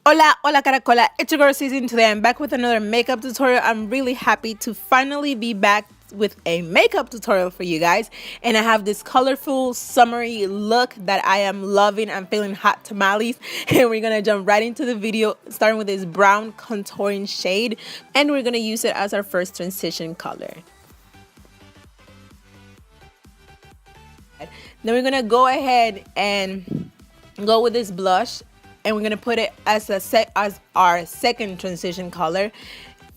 Hola, hola Caracola, it's your girl CICIRM. Today I'm back with another makeup tutorial. I'm really happy to finally be back with a makeup tutorial for you guys, and I have this colorful summery look that I am loving. I'm feeling hot tamales and we're gonna jump right into the video, starting with this brown contouring shade, and we're gonna use it as our first transition color. Then we're gonna go ahead and go with this blush, and we're gonna put it as our second transition color,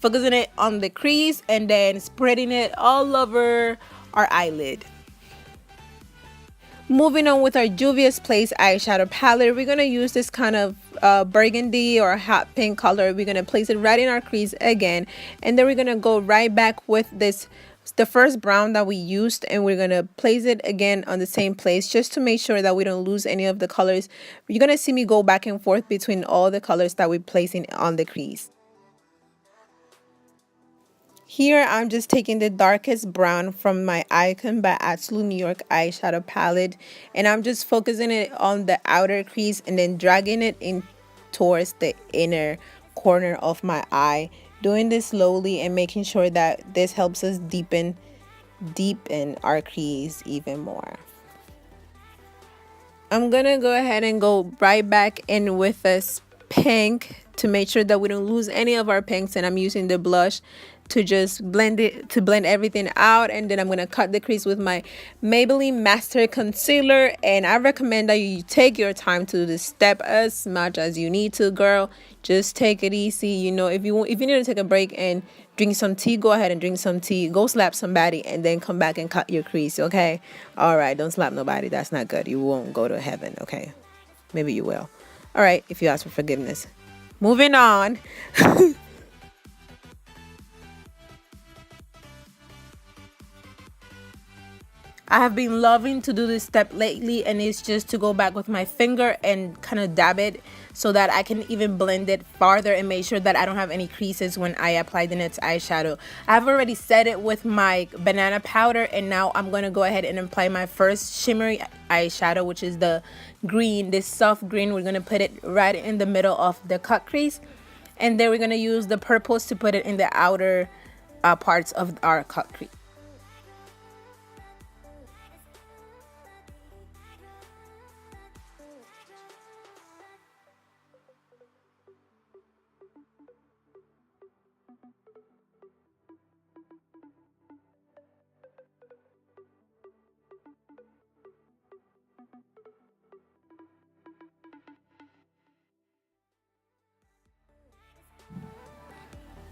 focusing it on the crease and then spreading it all over our eyelid. Moving on with our Juvia's Place eyeshadow palette, we're gonna use this kind of burgundy or hot pink color. We're gonna place it right in our crease again, and then we're gonna go right back with the first brown that we used, and we're gonna place it again on the same place just to make sure that we don't lose any of the colors. You're gonna see me go back and forth between all the colors that we're placing on the crease. Here I'm just taking the darkest brown from my Icon by Absolute New York eyeshadow palette, and I'm just focusing it on the outer crease and then dragging it in towards the inner corner of my eye, doing this slowly and making sure that this helps us deepen our crease even more. I'm gonna go ahead and go right back in with this pink to make sure that we don't lose any of our pinks, and I'm using the blush to just blend everything out. And then I'm gonna cut the crease with my Maybelline Master Concealer, and I recommend that you take your time to do this step as much as you need to, girl. Just take it easy. You know, if you need to take a break and drink some tea, go ahead and drink some tea, go slap somebody, and then come back and cut your crease. Okay, all right, don't slap nobody, that's not good. You won't go to heaven. Okay, maybe you will. All right, if you ask for forgiveness. Moving on. I have been loving to do this step lately, and it's just to go back with my finger and kind of dab it so that I can even blend it farther and make sure that I don't have any creases when I apply the next eyeshadow. I've already set it with my banana powder, and now I'm going to go ahead and apply my first shimmery eyeshadow, which is the green, this soft green. We're going to put it right in the middle of the cut crease, and then we're going to use the purples to put it in the outer parts of our cut crease.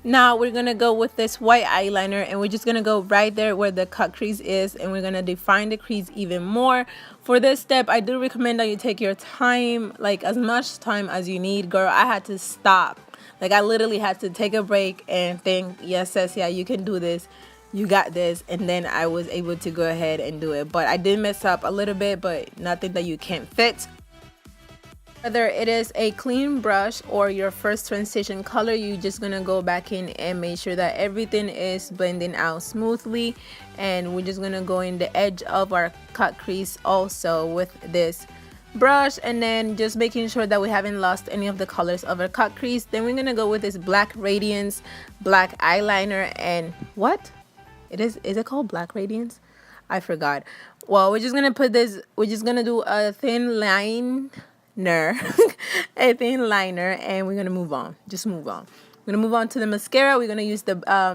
Now we're gonna go with this white eyeliner, and we're just gonna go right there where the cut crease is, and we're gonna define the crease even more. For this step, I do recommend that you take your time, like as much time as you need, girl. I had to stop. Like, I literally had to take a break and think, yes, Cecia, you can do this. You got this. And then I was able to go ahead and do it. But I did mess up a little bit, but nothing that you can't fix. Whether it is a clean brush or your first transition color, you're just gonna go back in and make sure that everything is blending out smoothly. And we're just gonna go in the edge of our cut crease also with this brush, and then just making sure that we haven't lost any of the colors of our cut crease. Then we're gonna go with this black radiance black eyeliner, and what is it called? Black radiance? I forgot. Well, we're just gonna put this, we're just gonna do a thin line a thin liner, and we're gonna move on. Just move on. We're gonna move on to the mascara. We're gonna use the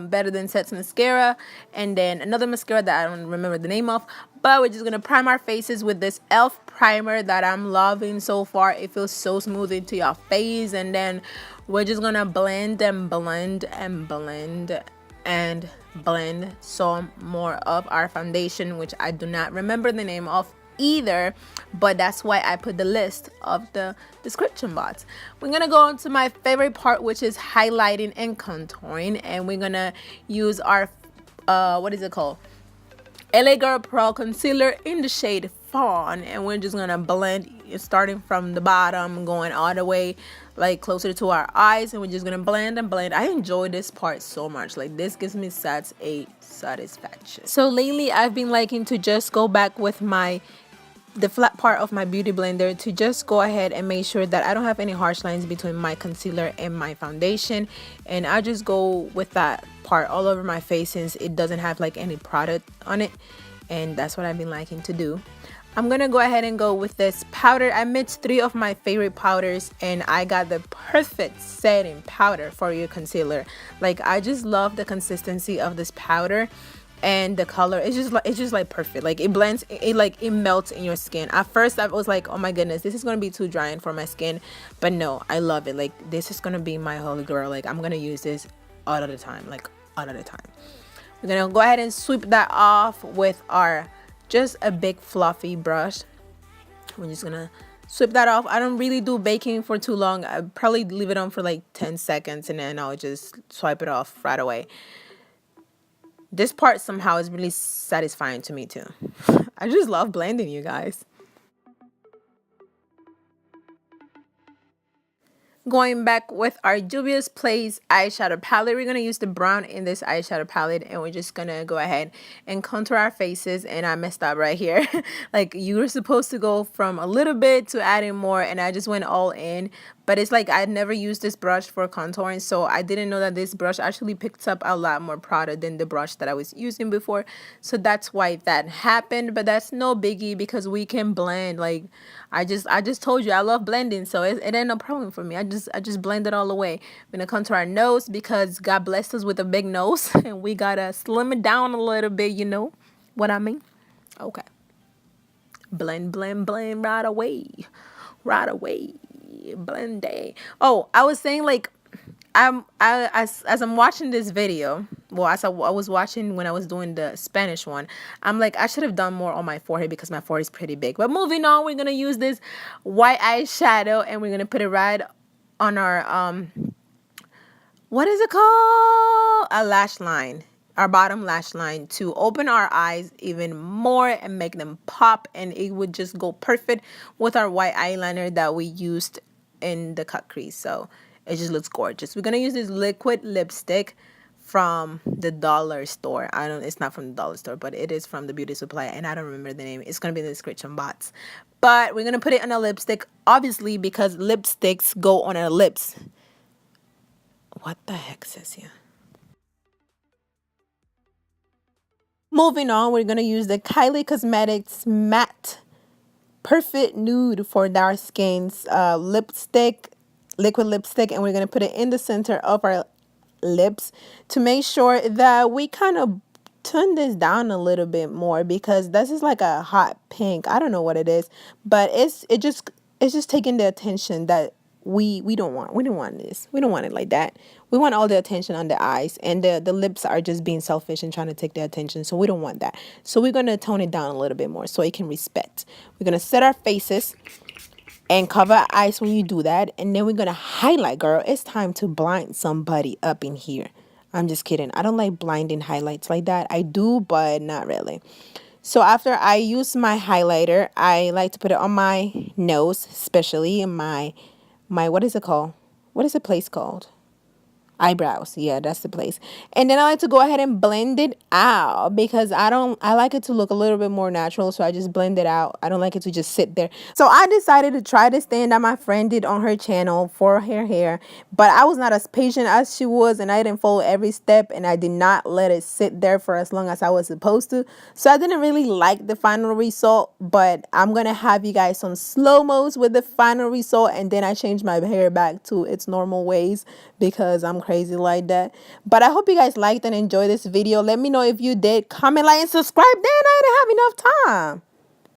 Better Than Sets mascara, and then another mascara that I don't remember the name of, but we're just gonna prime our faces with this e.l.f. primer that I'm loving so far. It feels so smooth into your face, and then we're just gonna blend and blend and blend and blend some more of our foundation, which I do not remember the name of either, but that's why I put the list of the description box. We're gonna go on to my favorite part, which is highlighting and contouring, and we're gonna use our what is it called, LA Girl Pro concealer in the shade Fawn, and we're just gonna blend, starting from the bottom going all the way like closer to our eyes, and we're just gonna blend and blend. I enjoy this part so much. Like, this gives me satisfaction. So lately I've been liking to just go back with my the flat part of my beauty blender to just go ahead and make sure that I don't have any harsh lines between my concealer and my foundation, and I just go with that part all over my face since it doesn't have like any product on it, and that's what I've been liking to do. I'm gonna go ahead and go with this powder. I mixed 3 of my favorite powders and I got the perfect setting powder for your concealer. Like, I just love the consistency of this powder, and the color is just like perfect. Like, it blends, it melts in your skin. At first I was like, oh my goodness, this is gonna be too drying for my skin, but no, I love it. Like, this is gonna be my holy grail. Like, I'm gonna use this all of the time, like all of the time. We're gonna go ahead and sweep that off with our just a big fluffy brush. We're just gonna sweep that off. I don't really do baking for too long. I probably leave it on for like 10 seconds and then I'll just swipe it off right away. This part somehow is really satisfying to me too. I just love blending, you guys. Going back with our Juvia's Place eyeshadow palette, we're going to use the brown in this eyeshadow palette, and we're just going to go ahead and contour our faces. And I messed up right here. Like, you were supposed to go from a little bit to adding more, and I just went all in. But it's like I'd never used this brush for contouring, so I didn't know that this brush actually picks up a lot more product than the brush that I was using before. So that's why that happened, but that's no biggie because we can blend. Like, I just told you I love blending, so it ain't no problem for me. I just blend it all the way. I'm gonna contour our nose because God blessed us with a big nose and we gotta slim it down a little bit, you know what I mean? Okay. Blend, blend, blend right away. Right away. Blend day. Oh, I was saying, like, as I'm watching this video, well, as I was watching when I was doing the Spanish one, I'm like, I should have done more on my forehead because my forehead is pretty big. But moving on, we're gonna use this white eyeshadow and we're gonna put it right on our what is it called? A lash line. Our bottom lash line to open our eyes even more and make them pop, and it would just go perfect with our white eyeliner that we used in the cut crease. So it just looks gorgeous. We're gonna use this liquid lipstick from the dollar store. It's not from the dollar store, but it is from the beauty supply, and I don't remember the name. It's gonna be in the description box. But we're gonna put it on a lipstick, obviously, because lipsticks go on our lips. What the heck, says here? Moving on, we're going to use the Kylie Cosmetics Matte Perfect Nude for dark skins lipstick, liquid lipstick, and we're going to put it in the center of our lips to make sure that we kind of turn this down a little bit more because this is like a hot pink. I don't know what it is, but it's just taking the attention that we don't want. We don't want this. We don't want it like that. We want all the attention on the eyes, and the lips are just being selfish and trying to take the attention, so we don't want that. So we're going to tone it down a little bit more so it can respect. We're going to set our faces and cover our eyes when you do that, and then we're going to highlight. Girl, it's time to blind somebody up in here. I'm just kidding. I don't like blinding highlights like that. I do, but not really. So after I use my highlighter, I like to put it on my nose, especially in my what is it called? What is the place called? Eyebrows. Yeah, that's the place. And then I like to go ahead and blend it out because I like it to look a little bit more natural, so I just blend it out. I don't like it to just sit there. So I decided to try this thing that my friend did on her channel for her hair, but I was not as patient as she was, and I didn't follow every step, and I did not let it sit there for as long as I was supposed to. So I didn't really like the final result, but I'm gonna have you guys some slow-mos with the final result, and then I changed my hair back to its normal ways because I'm crazy like that. But I hope you guys liked and enjoyed this video. Let me know if you did. Comment, like, and subscribe. Then I didn't have enough time.